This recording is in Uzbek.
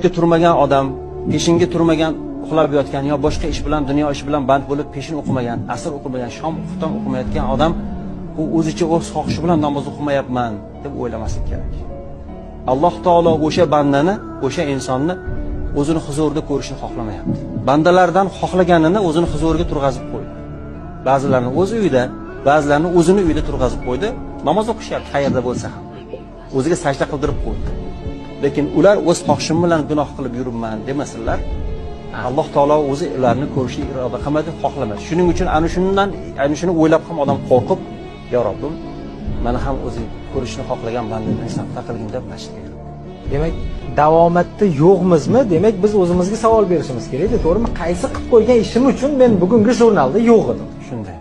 turmagan odam, peshinga turmagan, uxlab yotgan yo boshqa ish bilan, dunyo ishi bilan band bo'lib peshin o'qimagan, asr o'qimagan, shom xufton o'qimayotgan odam u o'zicha o'z xohishi bilan namoz o'qimayapman deb o'ylamaslik kerak. Alloh taolo o'sha bandani, o'sha insonni o'zini huzurida ko'rishni xohlamayapti. Bandalardan xohlaganini o'zini huzuriga turg'azib qo'ydi. Ba'zilarini o'z uyida, ba'zilarini o'zini uyida turg'azib qo'ydi. Namoz o'qishyapti qayerda bo'lsa ham. O'ziga sajda qildirib qo'ydi. Lekin ular o'z xohishim bilan gunoh qilib yuribman demasinlar. Alloh taolo o'zi ularni ko'rishni iroda qilmadi, xohlamadi. Shuning uchun ana shuni o'ylab ham odam qo'rqib, "Ya Robbim, meni ham o'zing ko'rishni xohlagan bandangdan saqla qilgin" deb masjidga kirdi. Demak, davomatda yo'qmizmi? Demak, biz o'zimizga savol berishimiz kerak, to'g'rimi? Qaysi qilib qo'ygan ishim uchun men bugungi jurnalda yo'q edim? Shunday.